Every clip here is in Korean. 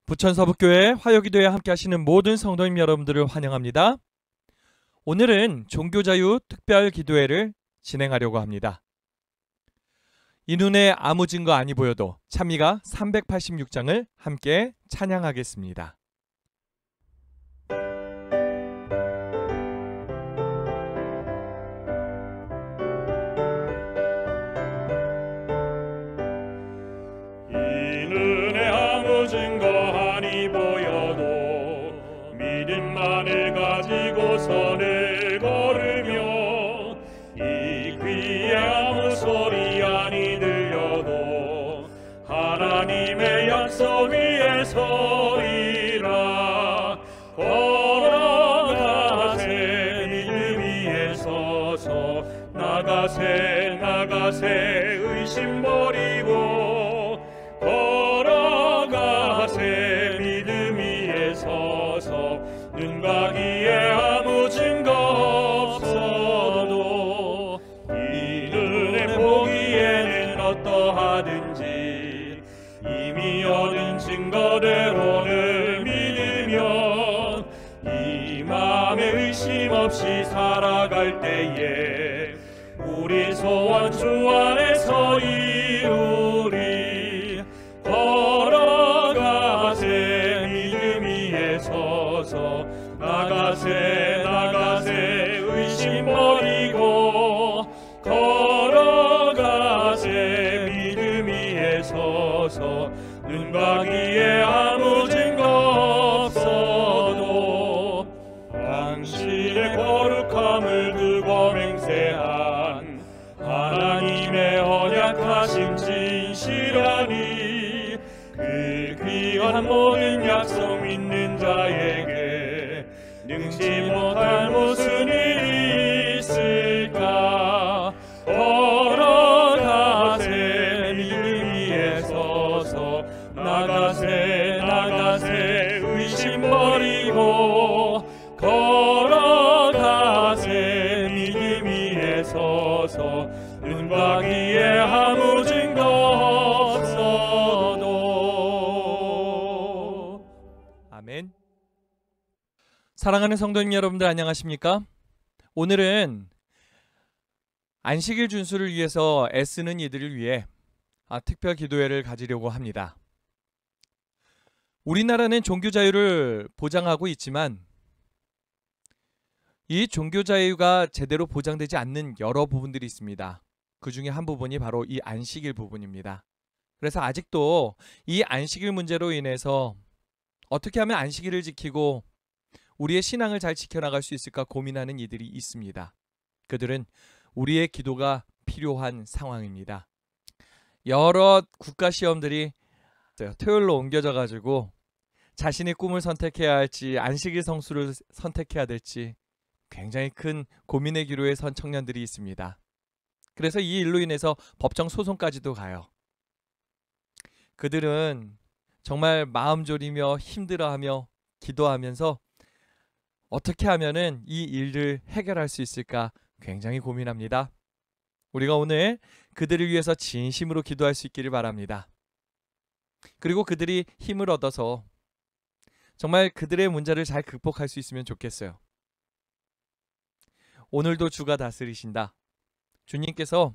부천서북교회 화요기도에 함께 하시는 모든 성도님 여러분들을 환영합니다. 오늘은 종교자유 특별기도회를 진행하려고 합니다. 이 눈에 아무 증거 아니 보여도 찬미가 386장을 함께 찬양하겠습니다. 선을 걸으며 이 귀에 아무 소리 아니 들려도 하나님의 약속 위에 서리라. 걸어가세 믿음 위에 서서 나가세 의심 버리고 걸어가세 믿음 위에 서서 눈과 귀에 아무 증거 없어도 이 눈에 보기에는 어떠하든지 이미 얻은 증거대로를 믿으면 이 마음에 의심 없이 살아갈 때에 우리 소원 주 안에서 이루리. 걸어가세 믿음 위에 서서 나가세 의심 버리고 걸어가세 믿음 위에 서서 눈과 귀에 아무 증거 없어도 당신의 거룩함을 두고 맹세한 하나님의 언약하심 진실하니 그 귀한 모든 약속 믿는 자에게 능치 못할 무슨 일이 있을까. 걸어가세 믿음 위에 서서 나가세 의심 버리고 걸어가세 믿음 위에 서서 눈과 귀에 아무 증거 없어도. 아멘. 사랑하는 성도님 여러분들 안녕하십니까? 오늘은 안식일 준수를 위해서 애쓰는 이들을 위해 특별 기도회를 가지려고 합니다. 우리나라는 종교 자유를 보장하고 있지만 이 종교 자유가 제대로 보장되지 않는 여러 부분들이 있습니다. 그 중에 한 부분이 바로 이 안식일 부분입니다. 그래서 아직도 이 안식일 문제로 인해서 어떻게 하면 안식일을 지키고 우리의 신앙을 잘 지켜나갈 수 있을까 고민하는 이들이 있습니다. 그들은 우리의 기도가 필요한 상황입니다. 여러 국가시험들이 토요일로 옮겨져 가지고 자신의 꿈을 선택해야 할지 안식일 성수를 선택해야 될지 굉장히 큰 고민의 기로에 선 청년들이 있습니다. 그래서 이 일로 인해서 법정 소송까지도 가요. 그들은 정말 마음 졸이며 힘들어하며 기도하면서 어떻게 하면은 이 일을 해결할 수 있을까 굉장히 고민합니다. 우리가 오늘 그들을 위해서 진심으로 기도할 수 있기를 바랍니다. 그리고 그들이 힘을 얻어서 정말 그들의 문제를 잘 극복할 수 있으면 좋겠어요. 오늘도 주가 다스리신다. 주님께서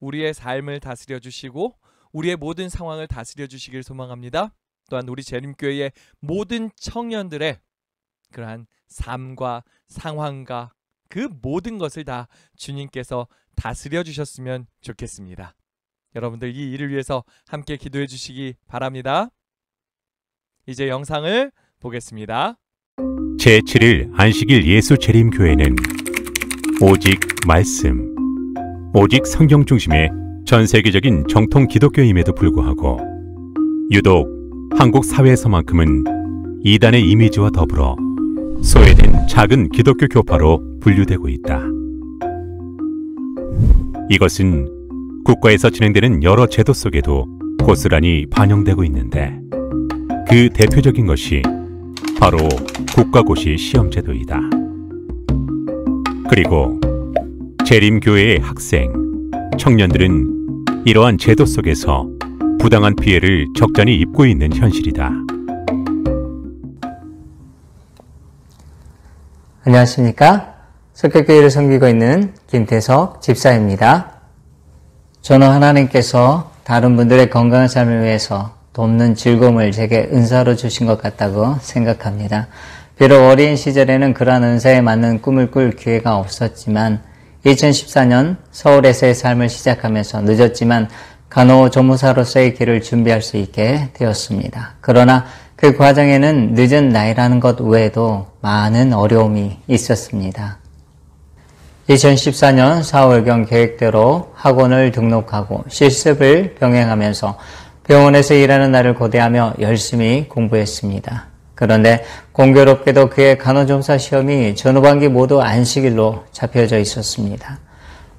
우리의 삶을 다스려 주시고 우리의 모든 상황을 다스려 주시길 소망합니다. 또한 우리 재림교회의 모든 청년들의 그러한 삶과 상황과 그 모든 것을 다 주님께서 다스려 주셨으면 좋겠습니다. 여러분들 이 일을 위해서 함께 기도해 주시기 바랍니다. 이제 영상을 보겠습니다. 제7일 안식일 예수 재림교회는 오직 말씀, 오직 성경 중심의 전 세계적인 정통 기독교임에도 불구하고 유독 한국 사회에서만큼은 이단의 이미지와 더불어 소외된 작은 기독교 교파로 분류되고 있다. 이것은 국가에서 진행되는 여러 제도 속에도 고스란히 반영되고 있는데 그 대표적인 것이 바로 국가고시 시험제도이다. 그리고 재림교회의 학생, 청년들은 이러한 제도 속에서 부당한 피해를 적잖이 입고 있는 현실이다. 안녕하십니까? 석격교회를 섬기고 있는 김태석 집사입니다. 저는 하나님께서 다른 분들의 건강한 삶을 위해서 돕는 즐거움을 제게 은사로 주신 것 같다고 생각합니다. 비록 어린 시절에는 그러한 은사에 맞는 꿈을 꿀 기회가 없었지만 2014년 서울에서의 삶을 시작하면서 늦었지만 간호조무사로서의 길을 준비할 수 있게 되었습니다. 그러나 그 과정에는 늦은 나이라는 것 외에도 많은 어려움이 있었습니다. 2014년 4월경 계획대로 학원을 등록하고 실습을 병행하면서 병원에서 일하는 날을 고대하며 열심히 공부했습니다. 그런데 공교롭게도 그의 간호조무사 시험이 전후반기 모두 안식일로 잡혀져 있었습니다.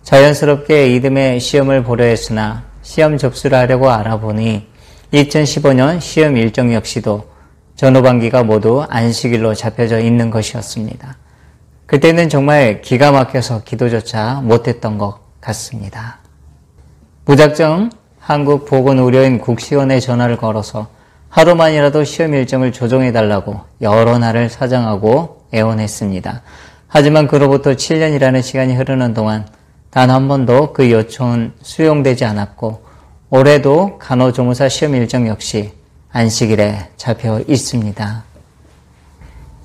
자연스럽게 이듬해 시험을 보려 했으나 시험 접수를 하려고 알아보니 2015년 시험 일정 역시도 전후반기가 모두 안식일로 잡혀져 있는 것이었습니다. 그때는 정말 기가 막혀서 기도조차 못했던 것 같습니다. 무작정 한국보건의료인 국시원에 전화를 걸어서 하루만이라도 시험 일정을 조정해달라고 여러 날을 사정하고 애원했습니다. 하지만 그로부터 7년이라는 시간이 흐르는 동안 단 한 번도 그 요청은 수용되지 않았고 올해도 간호조무사 시험 일정 역시 안식일에 잡혀 있습니다.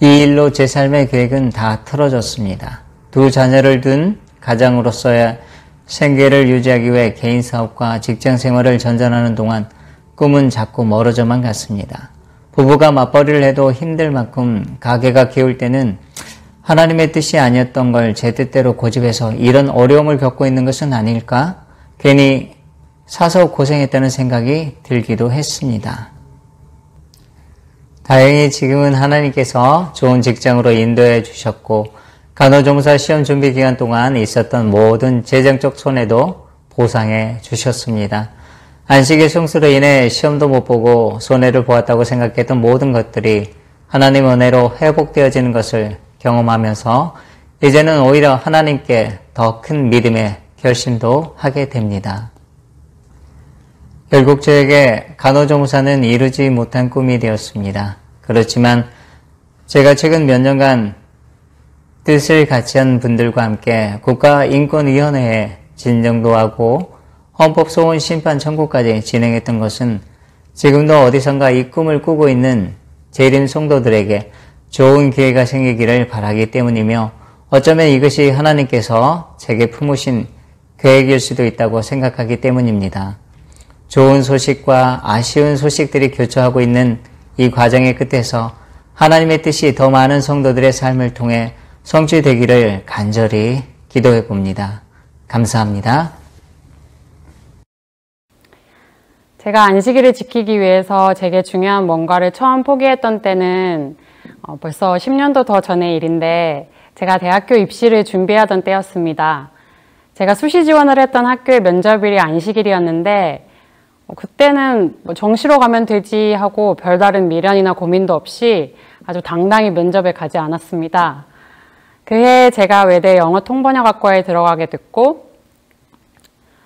이 일로 제 삶의 계획은 다 틀어졌습니다. 두 자녀를 둔 가장으로서의 생계를 유지하기 위해 개인 사업과 직장 생활을 전전하는 동안 꿈은 자꾸 멀어져만 갔습니다. 부부가 맞벌이를 해도 힘들 만큼 가게가 기울 때는 하나님의 뜻이 아니었던 걸 제 뜻대로 고집해서 이런 어려움을 겪고 있는 것은 아닐까? 괜히 사서 고생했다는 생각이 들기도 했습니다. 다행히 지금은 하나님께서 좋은 직장으로 인도해 주셨고 간호조무사 시험 준비 기간 동안 있었던 모든 재정적 손해도 보상해 주셨습니다. 안식일 성수로 인해 시험도 못 보고 손해를 보았다고 생각했던 모든 것들이 하나님 은혜로 회복되어지는 것을 경험하면서 이제는 오히려 하나님께 더 큰 믿음의 결심도 하게 됩니다. 결국 저에게 간호조무사는 이루지 못한 꿈이 되었습니다. 그렇지만 제가 최근 몇 년간 뜻을 같이 한 분들과 함께 국가인권위원회에 진정도 하고 헌법소원심판청구까지 진행했던 것은 지금도 어디선가 이 꿈을 꾸고 있는 재림 성도들에게 좋은 기회가 생기기를 바라기 때문이며 어쩌면 이것이 하나님께서 제게 품으신 계획일 수도 있다고 생각하기 때문입니다. 좋은 소식과 아쉬운 소식들이 교차하고 있는 이 과정의 끝에서 하나님의 뜻이 더 많은 성도들의 삶을 통해 성취되기를 간절히 기도해 봅니다. 감사합니다. 제가 안식일을 지키기 위해서 제게 중요한 뭔가를 처음 포기했던 때는 벌써 10년도 더 전의 일인데 제가 대학교 입시를 준비하던 때였습니다. 제가 수시 지원을 했던 학교의 면접일이 안식일이었는데 그때는 정시로 가면 되지 하고 별다른 미련이나 고민도 없이 아주 당당히 면접에 가지 않았습니다. 그해 제가 외대 영어 통번역학과에 들어가게 됐고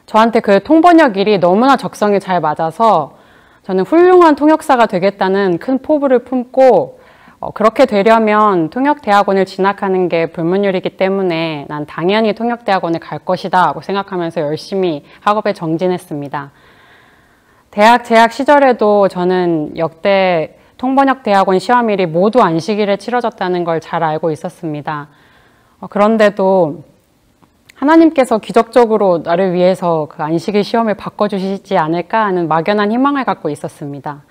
저한테 그 통번역 일이 너무나 적성에 잘 맞아서 저는 훌륭한 통역사가 되겠다는 큰 포부를 품고 그렇게 되려면 통역대학원을 진학하는 게 불문율이기 때문에 난 당연히 통역대학원을 갈 것이다 하고 생각하면서 열심히 학업에 정진했습니다. 대학 재학 시절에도 저는 역대 통번역대학원 시험일이 모두 안식일에 치러졌다는 걸 잘 알고 있었습니다. 그런데도 하나님께서 기적적으로 나를 위해서 그 안식일 시험을 바꿔주시지 않을까 하는 막연한 희망을 갖고 있었습니다.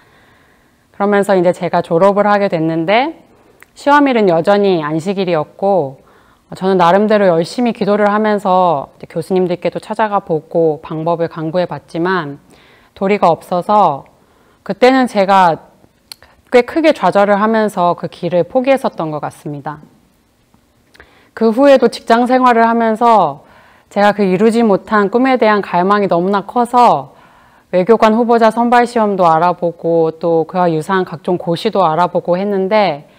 그러면서 이제 제가 졸업을 하게 됐는데 시험일은 여전히 안식일이었고 저는 나름대로 열심히 기도를 하면서 교수님들께도 찾아가 보고 방법을 강구해 봤지만 도리가 없어서 그때는 제가 꽤 크게 좌절을 하면서 그 길을 포기했었던 것 같습니다. 그 후에도 직장 생활을 하면서 제가 그 이루지 못한 꿈에 대한 갈망이 너무나 커서 외교관 후보자 선발 시험도 알아보고 또 그와 유사한 각종 고시도 알아보고 했는데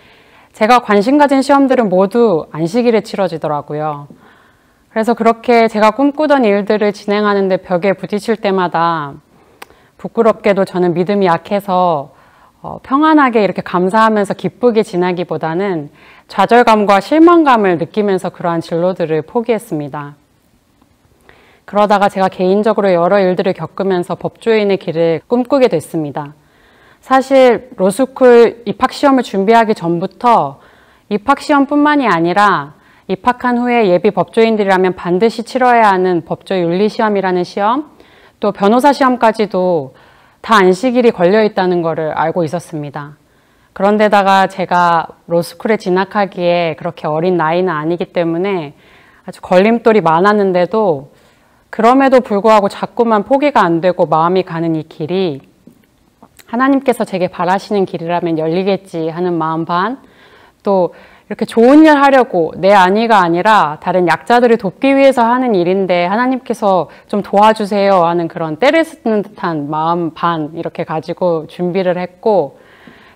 제가 관심 가진 시험들은 모두 안식일에 치러지더라고요. 그래서 그렇게 제가 꿈꾸던 일들을 진행하는데 벽에 부딪힐 때마다 부끄럽게도 저는 믿음이 약해서 평안하게 이렇게 감사하면서 기쁘게 지나기보다는 좌절감과 실망감을 느끼면서 그러한 진로들을 포기했습니다. 그러다가 제가 개인적으로 여러 일들을 겪으면서 법조인의 길을 꿈꾸게 됐습니다. 사실 로스쿨 입학시험을 준비하기 전부터 입학시험뿐만이 아니라 입학한 후에 예비 법조인들이라면 반드시 치러야 하는 법조윤리시험이라는 시험, 또 변호사 시험까지도 다 안식일이 걸려 있다는 것을 알고 있었습니다. 그런데다가 제가 로스쿨에 진학하기에 그렇게 어린 나이는 아니기 때문에 아주 걸림돌이 많았는데도 그럼에도 불구하고 자꾸만 포기가 안 되고 마음이 가는 이 길이 하나님께서 제게 바라시는 길이라면 열리겠지 하는 마음 반, 또 이렇게 좋은 일 하려고 내 안위가 아니라 다른 약자들을 돕기 위해서 하는 일인데 하나님께서 좀 도와주세요 하는 그런 때를 쓰는 듯한 마음 반 이렇게 가지고 준비를 했고,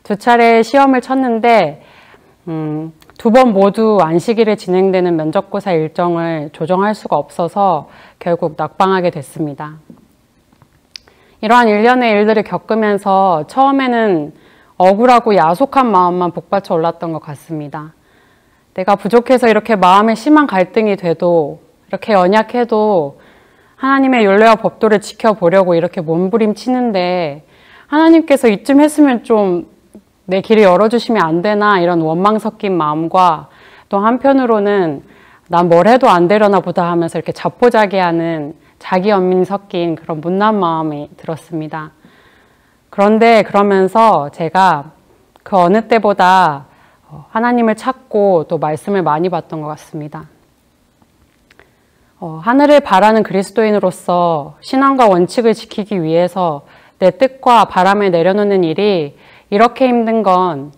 2차례 시험을 쳤는데 2번 모두 안식일에 진행되는 면접고사 일정을 조정할 수가 없어서 결국 낙방하게 됐습니다. 이러한 일련의 일들을 겪으면서 처음에는 억울하고 야속한 마음만 복받쳐 올랐던 것 같습니다. 내가 부족해서 이렇게 마음에 심한 갈등이 돼도, 이렇게 연약해도 하나님의 율례와 법도를 지켜보려고 이렇게 몸부림치는데 하나님께서 이쯤 했으면 좀 내 길을 열어주시면 안 되나, 이런 원망 섞인 마음과 또 한편으로는 난 뭘 해도 안 되려나 보다 하면서 이렇게 자포자기하는 자기 연민 섞인 그런 못난 마음이 들었습니다. 그런데 그러면서 제가 그 어느 때보다 하나님을 찾고 또 말씀을 많이 봤던 것 같습니다. 하늘을 바라는 그리스도인으로서 신앙과 원칙을 지키기 위해서 내 뜻과 바람을 내려놓는 일이 이렇게 힘든 건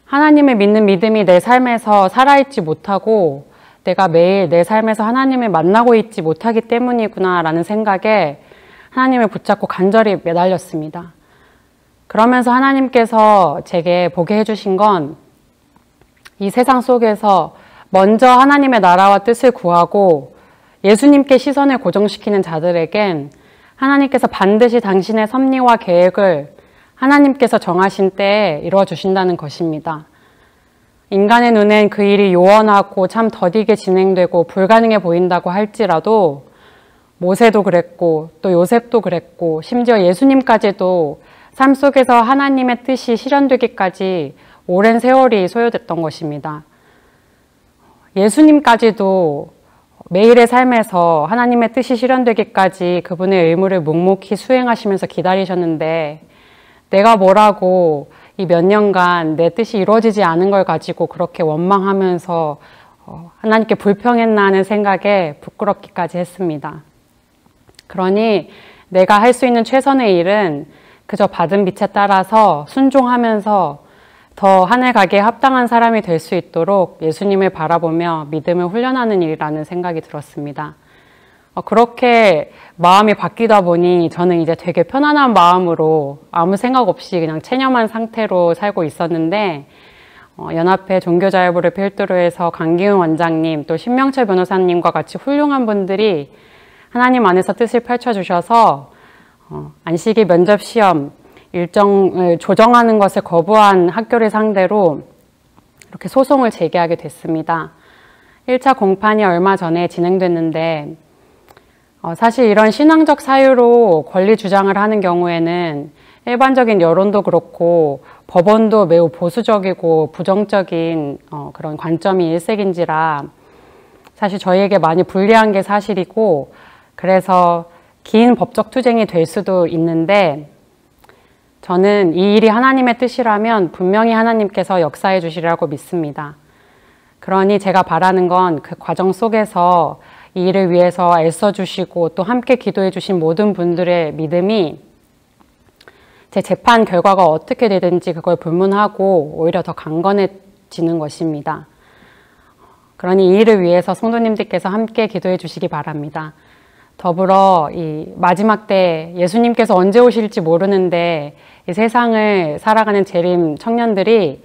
하나님을 믿는 믿음이 내 삶에서 살아있지 못하고 내가 매일 내 삶에서 하나님을 만나고 있지 못하기 때문이구나 라는 생각에 하나님을 붙잡고 간절히 매달렸습니다. 그러면서 하나님께서 제게 보게 해주신 건 이 세상 속에서 먼저 하나님의 나라와 뜻을 구하고 예수님께 시선을 고정시키는 자들에겐 하나님께서 반드시 당신의 섭리와 계획을 하나님께서 정하신 때에 이루어 주신다는 것입니다. 인간의 눈엔 그 일이 요원하고 참 더디게 진행되고 불가능해 보인다고 할지라도 모세도 그랬고 또 요셉도 그랬고 심지어 예수님까지도 삶 속에서 하나님의 뜻이 실현되기까지 오랜 세월이 소요됐던 것입니다. 예수님까지도 매일의 삶에서 하나님의 뜻이 실현되기까지 그분의 의무를 묵묵히 수행하시면서 기다리셨는데 내가 뭐라고 이 몇 년간 내 뜻이 이루어지지 않은 걸 가지고 그렇게 원망하면서 하나님께 불평했나 하는 생각에 부끄럽기까지 했습니다. 그러니 내가 할 수 있는 최선의 일은 그저 받은 빛에 따라서 순종하면서 더 하늘 가기에 합당한 사람이 될 수 있도록 예수님을 바라보며 믿음을 훈련하는 일이라는 생각이 들었습니다. 그렇게 마음이 바뀌다 보니 저는 이제 되게 편안한 마음으로 아무 생각 없이 그냥 체념한 상태로 살고 있었는데 연합회 종교자유부를 필두로 해서 강기훈 원장님 또 신명철 변호사님과 같이 훌륭한 분들이 하나님 안에서 뜻을 펼쳐주셔서 안식일 면접시험 일정을 조정하는 것을 거부한 학교를 상대로 이렇게 소송을 제기하게 됐습니다. 1차 공판이 얼마 전에 진행됐는데 사실 이런 신앙적 사유로 권리 주장을 하는 경우에는 일반적인 여론도 그렇고 법원도 매우 보수적이고 부정적인 그런 관점이 일색인지라 사실 저희에게 많이 불리한 게 사실이고 그래서 긴 법적 투쟁이 될 수도 있는데 저는 이 일이 하나님의 뜻이라면 분명히 하나님께서 역사해 주시리라고 믿습니다. 그러니 제가 바라는 건 그 과정 속에서 이 일을 위해서 애써주시고 또 함께 기도해 주신 모든 분들의 믿음이 제 재판 결과가 어떻게 되든지 그걸 불문하고 오히려 더 강건해지는 것입니다. 그러니 이 일을 위해서 성도님들께서 함께 기도해 주시기 바랍니다. 더불어 이 마지막 때 예수님께서 언제 오실지 모르는데 이 세상을 살아가는 재림 청년들이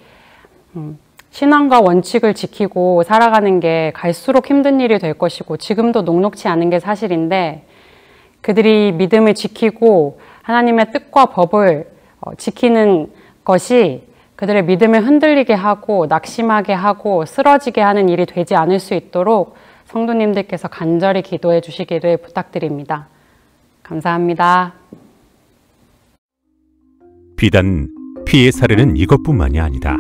신앙과 원칙을 지키고 살아가는 게 갈수록 힘든 일이 될 것이고 지금도 녹록치 않은 게 사실인데 그들이 믿음을 지키고 하나님의 뜻과 법을 지키는 것이 그들의 믿음을 흔들리게 하고 낙심하게 하고 쓰러지게 하는 일이 되지 않을 수 있도록 성도님들께서 간절히 기도해 주시기를 부탁드립니다. 감사합니다. 비단 피해 사례는 이것뿐만이 아니다.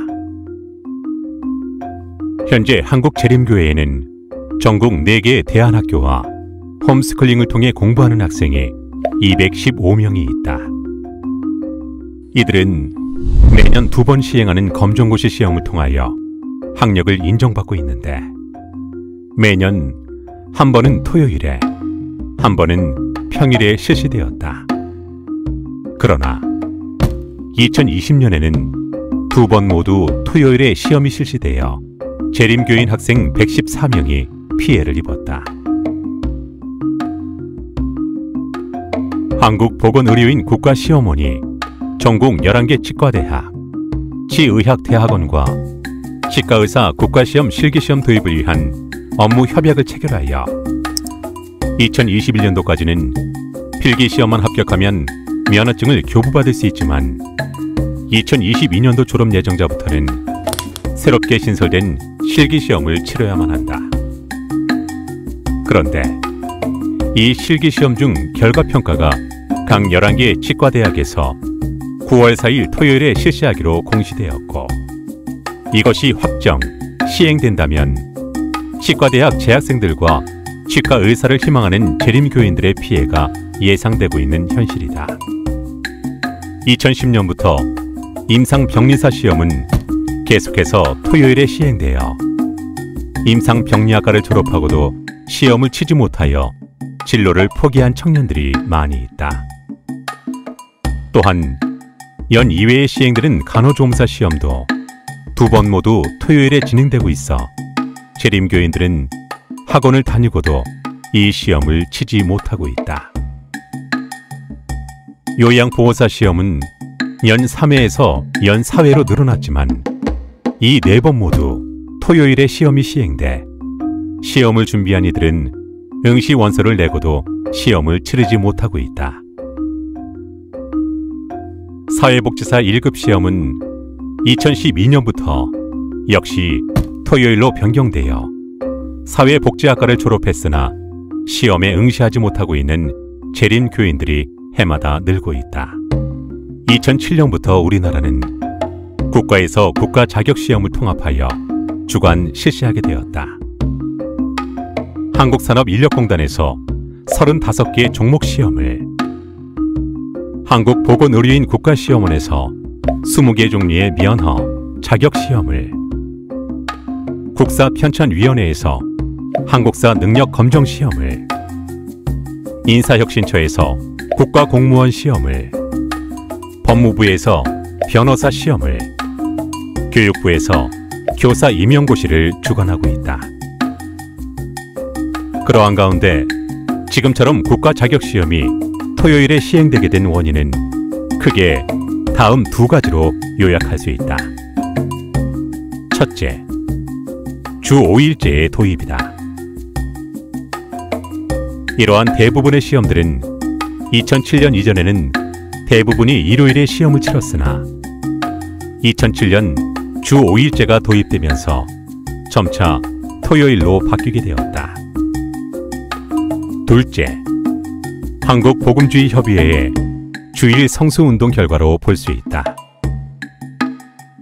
현재 한국재림교회에는 전국 4개의 대안학교와 홈스쿨링을 통해 공부하는 학생이 215명이 있다. 이들은 매년 2번 시행하는 검정고시 시험을 통하여 학력을 인정받고 있는데 매년 한 번은 토요일에, 한 번은 평일에 실시되었다. 그러나 2020년에는 2번 모두 토요일에 시험이 실시되어 재림교인 학생 114명이 피해를 입었다. 한국보건의료인 국가시험원이 전국 11개 치과대학, 치의학대학원과 치과의사 국가시험 실기시험 도입을 위한 업무 협약을 체결하여 2021년도까지는 필기시험만 합격하면 면허증을 교부받을 수 있지만 2022년도 졸업 예정자부터는 새롭게 신설된 실기시험을 치러야만 한다. 그런데 이 실기시험 중 결과평가가 각 11개 치과대학에서 9월 4일 토요일에 실시하기로 공시되었고 이것이 확정, 시행된다면 치과대학 재학생들과 치과의사를 희망하는 재림교인들의 피해가 예상되고 있는 현실이다. 2010년부터 임상병리사 시험은 계속해서 토요일에 시행되어 임상병리학과를 졸업하고도 시험을 치지 못하여 진로를 포기한 청년들이 많이 있다. 또한 연 2회에 시행되는 간호조무사 시험도 2번 모두 토요일에 진행되고 있어 재림교인들은 학원을 다니고도 이 시험을 치지 못하고 있다. 요양보호사 시험은 연 3회에서 연 4회로 늘어났지만 이 4번 모두 토요일에 시험이 시행돼 시험을 준비한 이들은 응시 원서를 내고도 시험을 치르지 못하고 있다. 사회복지사 1급 시험은 2012년부터 역시 토요일로 변경되어 사회복지학과를 졸업했으나 시험에 응시하지 못하고 있는 재림교인들이 해마다 늘고 있다. 2007년부터 우리나라는 국가에서 국가 자격시험을 통합하여 주관 실시하게 되었다. 한국산업인력공단에서 35개 종목 시험을, 한국보건의료인 국가시험원에서 20개 종류의 면허, 자격시험을, 국사편찬위원회에서 한국사 능력검정시험을, 인사혁신처에서 국가공무원 시험을, 법무부에서 변호사 시험을, 교육부에서 교사 임용고시를 주관하고 있다. 그러한 가운데 지금처럼 국가 자격시험이 토요일에 시행되게 된 원인은 크게 다음 2가지로 요약할 수 있다. 첫째, 주 5일제의 도입이다. 이러한 대부분의 시험들은 2007년 이전에는 대부분이 일요일에 시험을 치렀으나 2007년 주 5일제가 도입되면서 점차 토요일로 바뀌게 되었다. 둘째, 한국복음주의협의회의 주일 성수운동 결과로 볼 수 있다.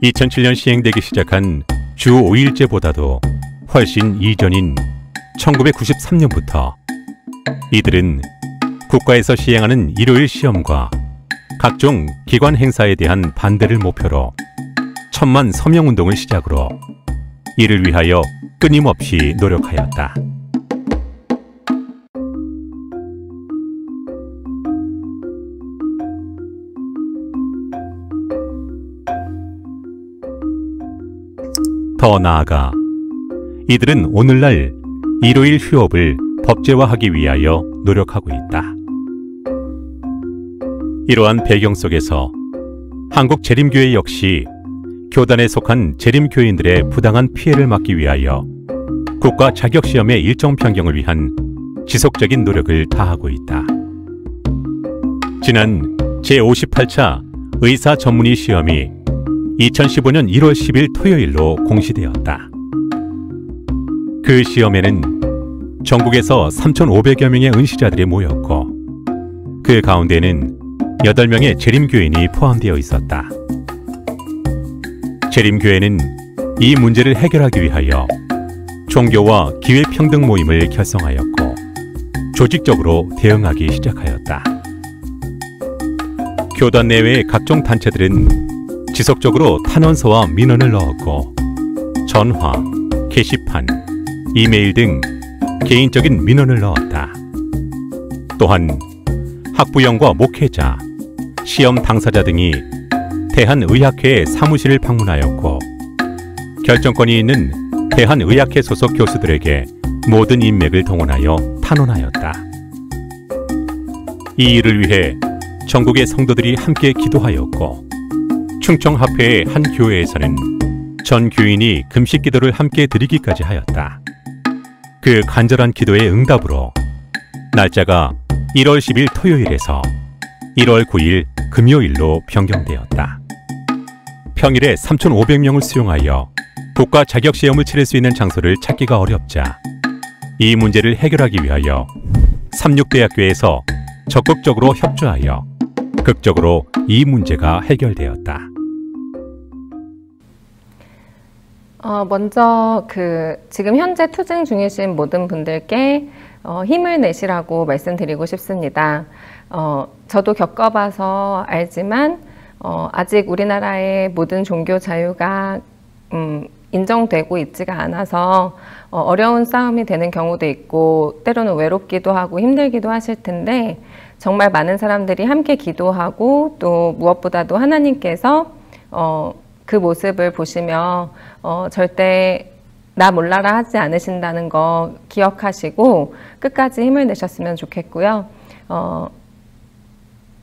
2007년 시행되기 시작한 주 5일제보다도 훨씬 이전인 1993년부터 이들은 국가에서 시행하는 일요일 시험과 각종 기관 행사에 대한 반대를 목표로 천만 서명운동을 시작으로 이를 위하여 끊임없이 노력하였다. 더 나아가 이들은 오늘날 일요일 휴업을 법제화하기 위하여 노력하고 있다. 이러한 배경 속에서 한국재림교회 역시 교단에 속한 재림교인들의 부당한 피해를 막기 위하여 국가 자격시험의 일정 변경을 위한 지속적인 노력을 다하고 있다. 지난 제58차 의사 전문의 시험이 2015년 1월 10일 토요일로 공시되었다. 그 시험에는 전국에서 3,500여 명의 응시자들이 모였고 그 가운데는 8명의 재림교인이 포함되어 있었다. 재림교회는 이 문제를 해결하기 위하여 종교와 기회평등 모임을 결성하였고 조직적으로 대응하기 시작하였다. 교단 내외의 각종 단체들은 지속적으로 탄원서와 민원을 넣었고 전화, 게시판, 이메일 등 개인적인 민원을 넣었다. 또한 학부형과 목회자, 시험 당사자 등이 대한의학회의 사무실을 방문하였고 결정권이 있는 대한의학회 소속 교수들에게 모든 인맥을 동원하여 탄원하였다. 이 일을 위해 전국의 성도들이 함께 기도하였고 충청합회의 한 교회에서는 전 교인이 금식 기도를 함께 드리기까지 하였다. 그 간절한 기도의 응답으로 날짜가 1월 10일 토요일에서 1월 9일 금요일로 변경되었다. 평일에 3,500명을 수용하여 국가 자격시험을 치를 수 있는 장소를 찾기가 어렵자 이 문제를 해결하기 위하여 삼육대학교에서 적극적으로 협조하여 극적으로 이 문제가 해결되었다. 먼저 지금 현재 투쟁 중이신 모든 분들께 힘을 내시라고 말씀드리고 싶습니다. 저도 겪어봐서 알지만 아직 우리나라의 모든 종교 자유가 인정되고 있지가 않아서 어려운 싸움이 되는 경우도 있고 때로는 외롭기도 하고 힘들기도 하실 텐데 정말 많은 사람들이 함께 기도하고 또 무엇보다도 하나님께서 그 모습을 보시며 절대 나 몰라라 하지 않으신다는 거 기억하시고 끝까지 힘을 내셨으면 좋겠고요.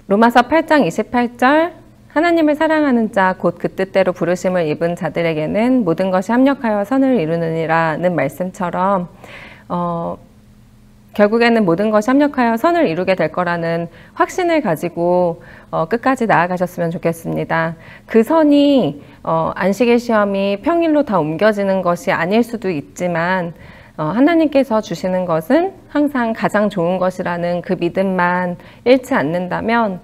로마서 8장 28절 하나님을 사랑하는 자 곧 그 뜻대로 부르심을 입은 자들에게는 모든 것이 합력하여 선을 이루느니라는 말씀처럼 결국에는 모든 것이 합력하여 선을 이루게 될 거라는 확신을 가지고 끝까지 나아가셨으면 좋겠습니다. 그 선이 안식일 시험이 평일로 다 옮겨지는 것이 아닐 수도 있지만 하나님께서 주시는 것은 항상 가장 좋은 것이라는 그 믿음만 잃지 않는다면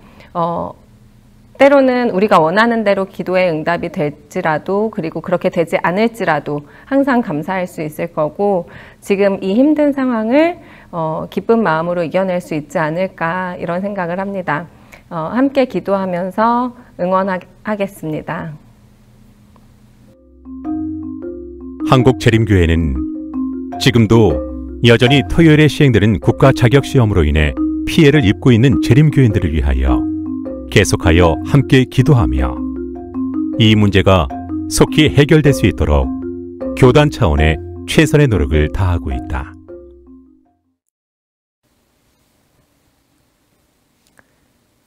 때로는 우리가 원하는 대로 기도의 응답이 될지라도 그리고 그렇게 되지 않을지라도 항상 감사할 수 있을 거고 지금 이 힘든 상황을 기쁜 마음으로 이겨낼 수 있지 않을까 이런 생각을 합니다. 함께 기도하면서 응원하겠습니다. 한국재림교회는 지금도 여전히 토요일에 시행되는 국가 자격시험으로 인해 피해를 입고 있는 재림교인들을 위하여 계속하여 함께 기도하며 이 문제가 속히 해결될 수 있도록 교단 차원의 최선의 노력을 다하고 있다.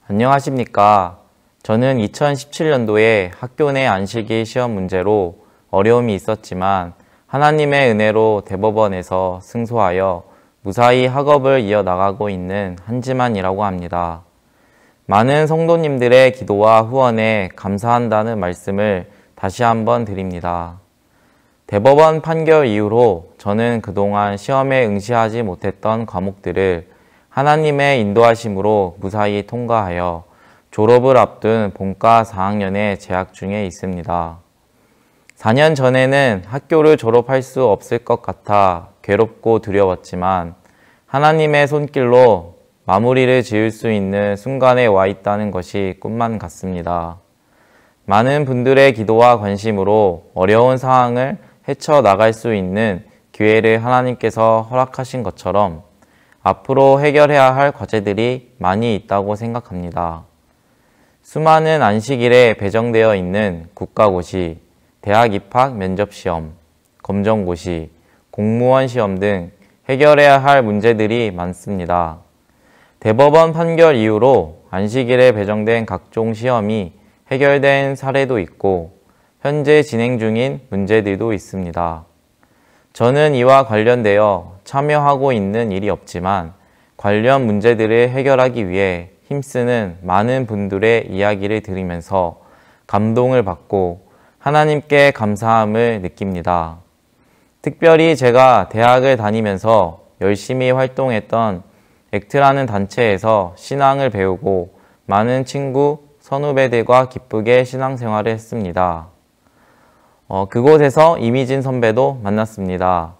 안녕하십니까. 저는 2017년도에 학교 내 안식일 시험 문제로 어려움이 있었지만 하나님의 은혜로 대법원에서 승소하여 무사히 학업을 이어나가고 있는 한지만이라고 합니다. 많은 성도님들의 기도와 후원에 감사한다는 말씀을 다시 한번 드립니다. 대법원 판결 이후로 저는 그동안 시험에 응시하지 못했던 과목들을 하나님의 인도하심으로 무사히 통과하여 졸업을 앞둔 본과 4학년에 재학 중에 있습니다. 4년 전에는 학교를 졸업할 수 없을 것 같아 괴롭고 두려웠지만 하나님의 손길로 마무리를 지을 수 있는 순간에 와 있다는 것이 꿈만 같습니다. 많은 분들의 기도와 관심으로 어려운 상황을 헤쳐나갈 수 있는 기회를 하나님께서 허락하신 것처럼 앞으로 해결해야 할 과제들이 많이 있다고 생각합니다. 수많은 안식일에 배정되어 있는 국가고시, 대학 입학 면접시험, 검정고시, 공무원 시험 등 해결해야 할 문제들이 많습니다. 대법원 판결 이후로 안식일에 배정된 각종 시험이 해결된 사례도 있고 현재 진행 중인 문제들도 있습니다. 저는 이와 관련되어 참여하고 있는 일이 없지만 관련 문제들을 해결하기 위해 힘쓰는 많은 분들의 이야기를 들으면서 감동을 받고 하나님께 감사함을 느낍니다. 특별히 제가 대학을 다니면서 열심히 활동했던 액트라는 단체에서 신앙을 배우고 많은 친구, 선후배들과 기쁘게 신앙생활을 했습니다. 그곳에서 이미진 선배도 만났습니다.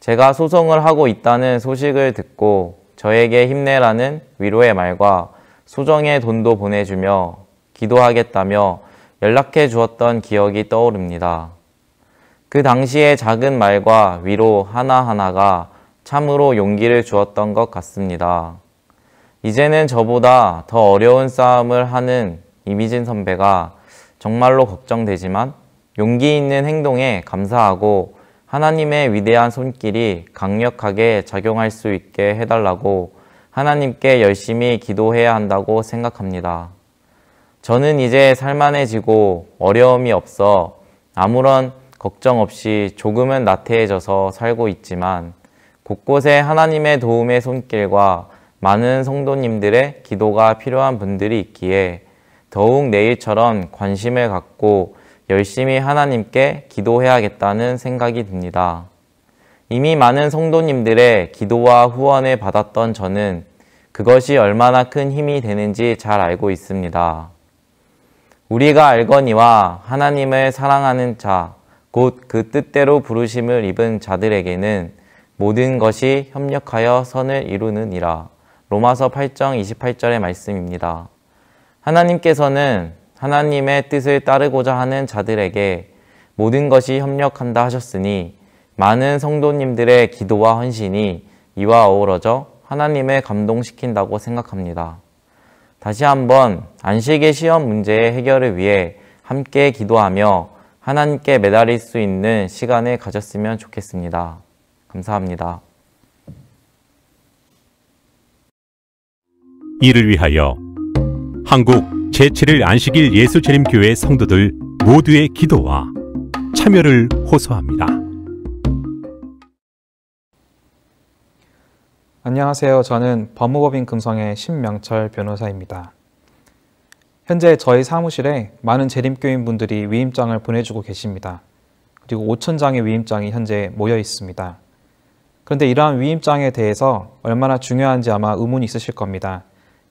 제가 소송을 하고 있다는 소식을 듣고 저에게 힘내라는 위로의 말과 소정의 돈도 보내주며 기도하겠다며 연락해 주었던 기억이 떠오릅니다. 그 당시의 작은 말과 위로 하나하나가 참으로 용기를 주었던 것 같습니다. 이제는 저보다 더 어려운 싸움을 하는 이미진 선배가 정말로 걱정되지만 용기 있는 행동에 감사하고 하나님의 위대한 손길이 강력하게 작용할 수 있게 해달라고 하나님께 열심히 기도해야 한다고 생각합니다. 저는 이제 살만해지고 어려움이 없어 아무런 걱정 없이 조금은 나태해져서 살고 있지만 곳곳에 하나님의 도움의 손길과 많은 성도님들의 기도가 필요한 분들이 있기에 더욱 내일처럼 관심을 갖고 열심히 하나님께 기도해야겠다는 생각이 듭니다. 이미 많은 성도님들의 기도와 후원을 받았던 저는 그것이 얼마나 큰 힘이 되는지 잘 알고 있습니다. 우리가 알거니와 하나님을 사랑하는 자, 곧 그 뜻대로 부르심을 입은 자들에게는 모든 것이 협력하여 선을 이루느니라. 로마서 8장 28절의 말씀입니다. 하나님께서는 하나님의 뜻을 따르고자 하는 자들에게 모든 것이 협력한다 하셨으니 많은 성도님들의 기도와 헌신이 이와 어우러져 하나님을 감동시킨다고 생각합니다. 다시 한번 안식의 시험 문제의 해결을 위해 함께 기도하며 하나님께 매달릴 수 있는 시간을 가졌으면 좋겠습니다. 감사합니다. 이를 위하여 한국 제7일 안식일 예수재림교회 성도들 모두의 기도와 참여를 호소합니다. 안녕하세요. 저는 법무법인 금성의 신명철 변호사입니다. 현재 저희 사무실에 많은 재림교인분들이 위임장을 보내주고 계십니다. 그리고 5,000장의 위임장이 현재 모여 있습니다. 그런데 이러한 위임장에 대해서 얼마나 중요한지 아마 의문이 있으실 겁니다.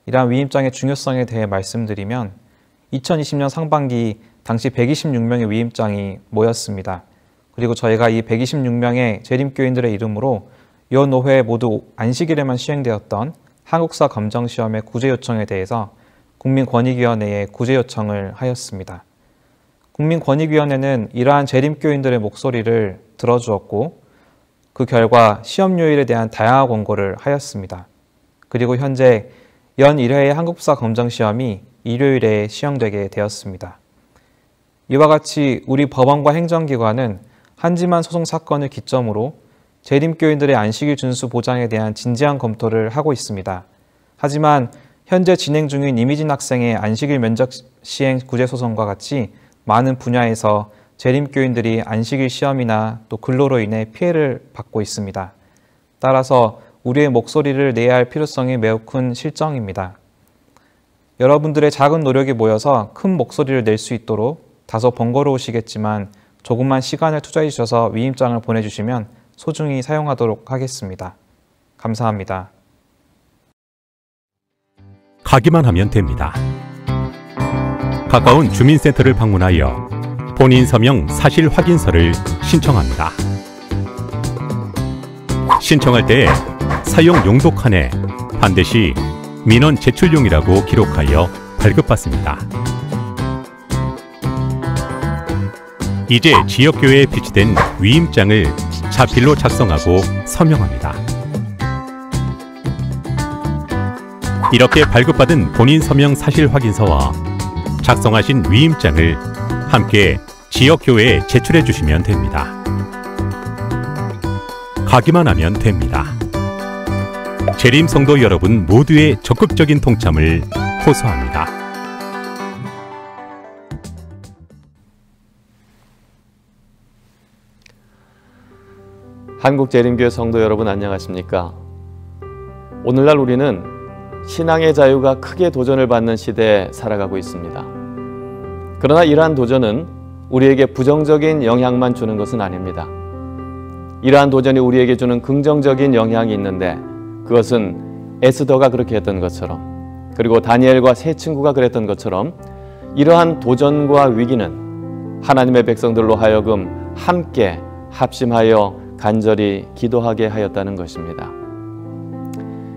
이러한 위임장의 중요성에 대해 말씀드리면 2020년 상반기 당시 126명의 위임장이 모였습니다. 그리고 저희가 이 126명의 재림교인들의 이름으로 연노회에 모두 안식일에만 시행되었던 한국사 검정시험의 구제 요청에 대해서 국민권익위원회에 구제 요청을 하였습니다. 국민권익위원회는 이러한 재림교인들의 목소리를 들어주었고 그 결과 시험요일에 대한 다양한 권고를 하였습니다. 그리고 현재 연 1회의 한국사 검정시험이 일요일에 시행되게 되었습니다. 이와 같이 우리 법원과 행정기관은 한지만 소송 사건을 기점으로 재림교인들의 안식일 준수 보장에 대한 진지한 검토를 하고 있습니다. 하지만 현재 진행 중인 이미진 학생의 안식일 면접 시행 구제 소송과 같이 많은 분야에서 재림교인들이 안식일 시험이나 또 근로로 인해 피해를 받고 있습니다. 따라서 우리의 목소리를 내야 할 필요성이 매우 큰 실정입니다. 여러분들의 작은 노력이 모여서 큰 목소리를 낼 수 있도록 다소 번거로우시겠지만 조금만 시간을 투자해 주셔서 위임장을 보내주시면 소중히 사용하도록 하겠습니다. 감사합니다. 가기만 하면 됩니다. 가까운 주민센터를 방문하여 본인 서명 사실 확인서를 신청합니다. 신청할 때 사용 용도 칸에 반드시 민원 제출용이라고 기록하여 발급받습니다. 이제 지역교회에 비치된 위임장을 자필로 작성하고 서명합니다. 이렇게 발급받은 본인 서명 사실 확인서와 작성하신 위임장을 함께 지역교회에 제출해 주시면 됩니다. 가기만 하면 됩니다. 재림성도 여러분 모두의 적극적인 동참을 호소합니다. 한국재림교회 성도 여러분 안녕하십니까? 오늘날 우리는 신앙의 자유가 크게 도전을 받는 시대에 살아가고 있습니다. 그러나 이러한 도전은 우리에게 부정적인 영향만 주는 것은 아닙니다. 이러한 도전이 우리에게 주는 긍정적인 영향이 있는데 그것은 에스더가 그렇게 했던 것처럼 그리고 다니엘과 세 친구가 그랬던 것처럼 이러한 도전과 위기는 하나님의 백성들로 하여금 함께 합심하여 간절히 기도하게 하였다는 것입니다.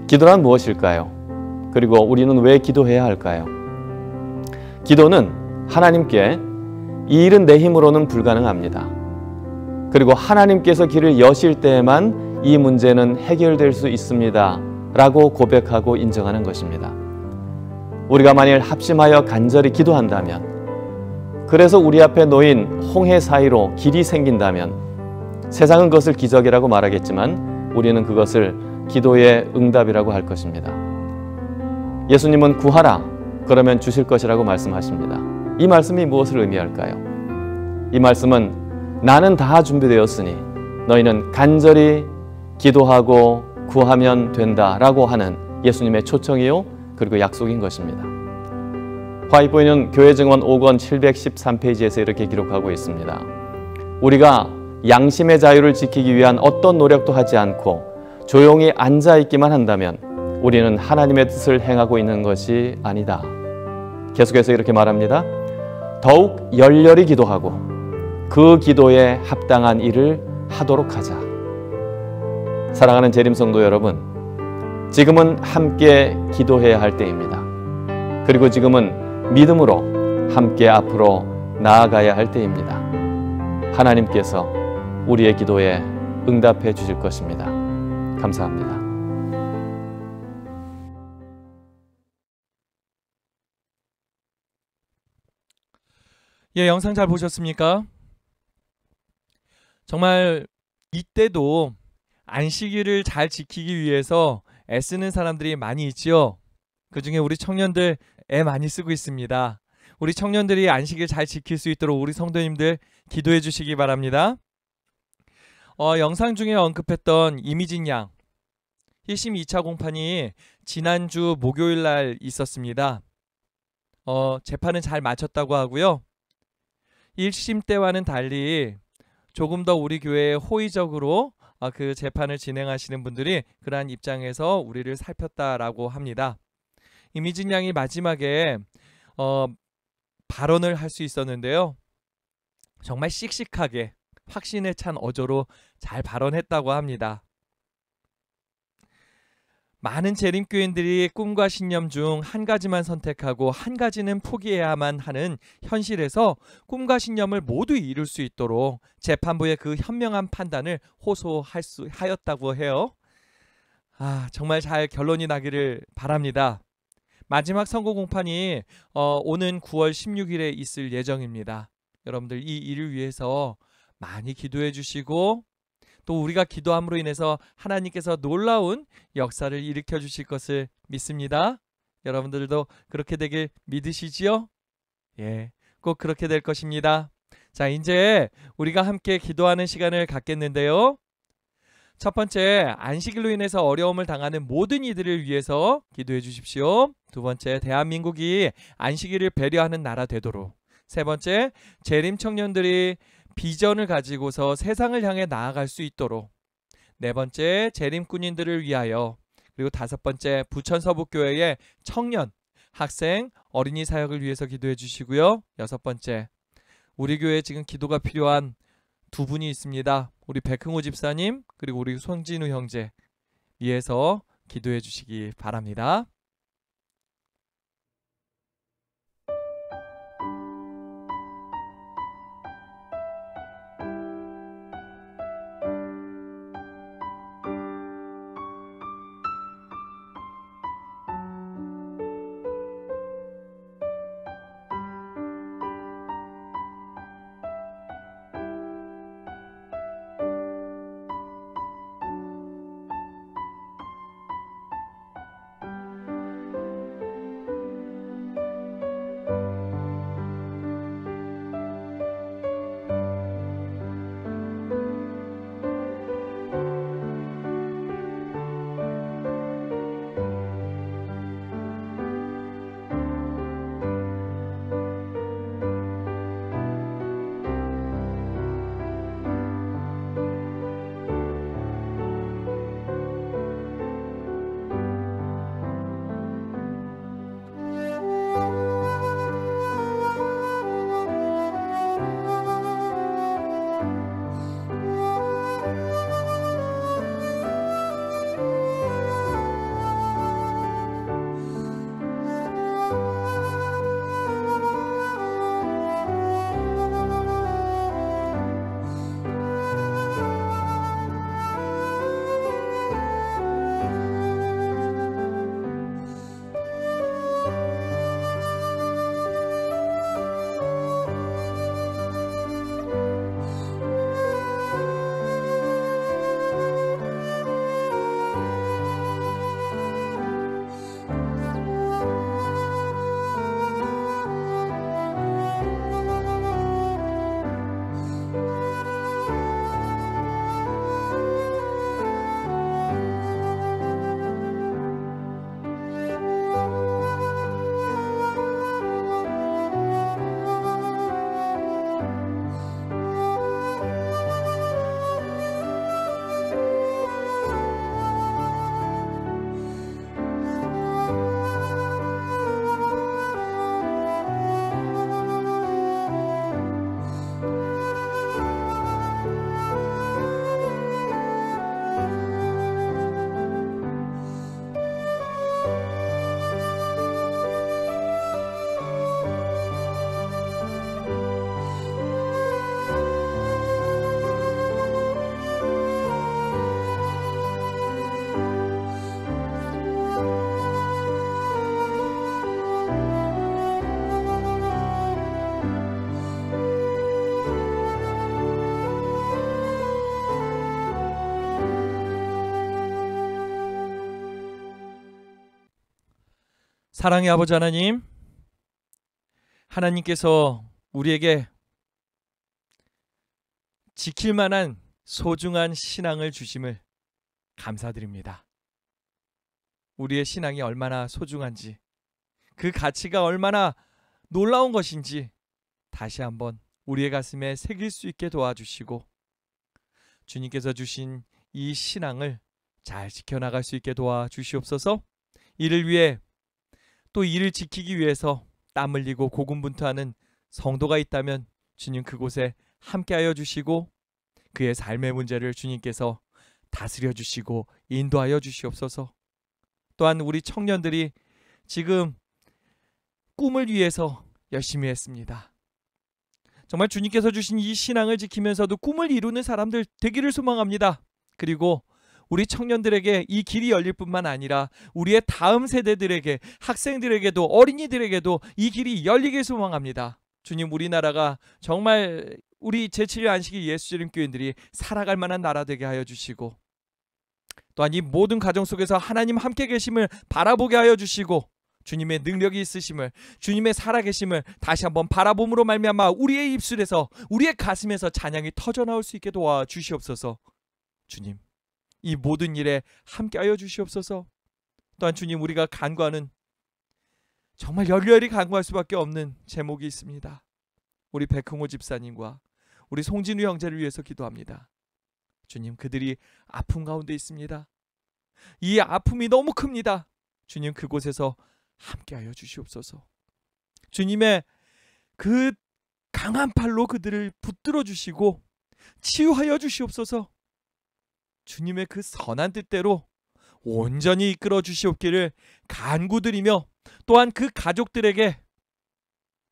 기도란 무엇일까요? 그리고 우리는 왜 기도해야 할까요? 기도는 하나님께 이 일은 내 힘으로는 불가능합니다. 그리고 하나님께서 길을 여실 때에만 이 문제는 해결될 수 있습니다. 라고 고백하고 인정하는 것입니다. 우리가 만일 합심하여 간절히 기도한다면, 그래서 우리 앞에 놓인 홍해 사이로 길이 생긴다면 세상은 그것을 기적이라고 말하겠지만 우리는 그것을 기도의 응답이라고 할 것입니다. 예수님은 구하라 그러면 주실 것이라고 말씀하십니다. 이 말씀이 무엇을 의미할까요? 이 말씀은 나는 다 준비되었으니 너희는 간절히 기도하고 구하면 된다라고 하는 예수님의 초청이요 그리고 약속인 것입니다. 화이트보이는 교회증언 5권 713페이지에서 이렇게 기록하고 있습니다. 우리가 양심의 자유를 지키기 위한 어떤 노력도 하지 않고 조용히 앉아있기만 한다면 우리는 하나님의 뜻을 행하고 있는 것이 아니다. 계속해서 이렇게 말합니다. 더욱 열렬히 기도하고 그 기도에 합당한 일을 하도록 하자. 사랑하는 재림성도 여러분, 지금은 함께 기도해야 할 때입니다. 그리고 지금은 믿음으로 함께 앞으로 나아가야 할 때입니다. 하나님께서 우리의 기도에 응답해 주실 것입니다. 감사합니다. 예, 영상 잘 보셨습니까? 정말 이때도 안식일을 잘 지키기 위해서 애쓰는 사람들이 많이 있지요. 그중에 우리 청년들 애 많이 쓰고 있습니다. 우리 청년들이 안식일 잘 지킬 수 있도록 우리 성도님들 기도해 주시기 바랍니다. 영상 중에 언급했던 이미진 양 1심 2차 공판이 지난주 목요일 날 있었습니다. 재판은 잘 마쳤다고 하고요. 1심 때와는 달리 조금 더 우리 교회에 호의적으로 그 재판을 진행하시는 분들이 그러한 입장에서 우리를 살폈다라고 합니다. 이미진 양이 마지막에 발언을 할 수 있었는데요. 정말 씩씩하게 확신에 찬 어조로 잘 발언했다고 합니다. 많은 재림교인들이 꿈과 신념 중 한 가지만 선택하고 한 가지는 포기해야만 하는 현실에서 꿈과 신념을 모두 이룰 수 있도록 재판부의 그 현명한 판단을 호소하였다고 해요. 정말 잘 결론이 나기를 바랍니다. 마지막 선고 공판이 오는 9월 16일에 있을 예정입니다. 여러분들 이 일을 위해서 많이 기도해 주시고 또 우리가 기도함으로 인해서 하나님께서 놀라운 역사를 일으켜 주실 것을 믿습니다. 여러분들도 그렇게 되길 믿으시지요? 예, 꼭 그렇게 될 것입니다. 자, 이제 우리가 함께 기도하는 시간을 갖겠는데요. 첫 번째, 안식일로 인해서 어려움을 당하는 모든 이들을 위해서 기도해 주십시오. 두 번째, 대한민국이 안식일을 배려하는 나라 되도록. 세 번째, 재림 청년들이 비전을 가지고서 세상을 향해 나아갈 수 있도록. 네 번째, 재림꾼인들을 위하여. 그리고 다섯 번째, 부천서북교회의 청년, 학생, 어린이 사역을 위해서 기도해 주시고요. 여섯 번째, 우리 교회에 지금 기도가 필요한 두 분이 있습니다. 우리 백흥호 집사님 그리고 우리 손진우 형제 위해서 기도해 주시기 바랍니다. 사랑의 아버지 하나님, 하나님께서 우리에게 지킬 만한 소중한 신앙을 주심을 감사드립니다. 우리의 신앙이 얼마나 소중한지, 그 가치가 얼마나 놀라운 것인지 다시 한번 우리의 가슴에 새길 수 있게 도와주시고, 주님께서 주신 이 신앙을 잘 지켜나갈 수 있게 도와주시옵소서. 이를 위해, 또 이를 지키기 위해서 땀 흘리고 고군분투하는 성도가 있다면 주님 그곳에 함께하여 주시고, 그의 삶의 문제를 주님께서 다스려 주시고 인도하여 주시옵소서. 또한 우리 청년들이 지금 꿈을 위해서 열심히 했습니다. 정말 주님께서 주신 이 신앙을 지키면서도 꿈을 이루는 사람들 되기를 소망합니다. 그리고 우리 청년들에게 이 길이 열릴 뿐만 아니라 우리의 다음 세대들에게, 학생들에게도, 어린이들에게도 이 길이 열리길 소망합니다. 주님, 우리나라가 정말 우리 제7일 안식일 예수재림 교인들이 살아갈 만한 나라 되게 하여 주시고, 또한 이 모든 가정 속에서 하나님 함께 계심을 바라보게 하여 주시고, 주님의 능력이 있으심을, 주님의 살아계심을 다시 한번 바라봄으로 말미암아 우리의 입술에서, 우리의 가슴에서 찬양이 터져나올 수 있게 도와주시옵소서. 주님, 이 모든 일에 함께하여 주시옵소서. 또한 주님, 우리가 간구하는, 정말 열렬히 간구할 수밖에 없는 제목이 있습니다. 우리 백흥호 집사님과 우리 송진우 형제를 위해서 기도합니다. 주님, 그들이 아픔 가운데 있습니다. 이 아픔이 너무 큽니다. 주님, 그곳에서 함께하여 주시옵소서. 주님의 그 강한 팔로 그들을 붙들어 주시고 치유하여 주시옵소서. 주님의 그 선한 뜻대로 온전히 이끌어 주시옵기를 간구드리며, 또한 그 가족들에게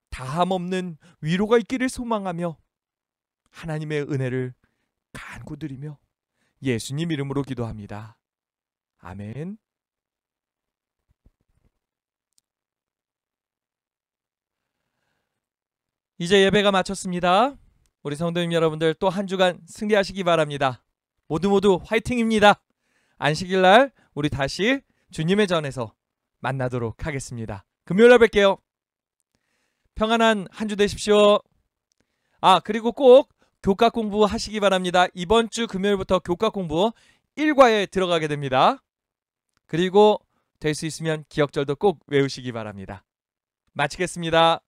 다함없는 위로가 있기를 소망하며 하나님의 은혜를 간구드리며 예수님 이름으로 기도합니다. 아멘. 이제 예배가 마쳤습니다. 우리 성도님 여러분들 또 한 주간 승리하시기 바랍니다. 모두 화이팅입니다. 안식일날 우리 다시 주님의 전에서 만나도록 하겠습니다. 금요일날 뵐게요. 평안한 한 주 되십시오. 그리고 꼭 교과 공부 하시기 바랍니다. 이번 주 금요일부터 교과 공부 1과에 들어가게 됩니다. 그리고 될 수 있으면 기억절도 꼭 외우시기 바랍니다. 마치겠습니다.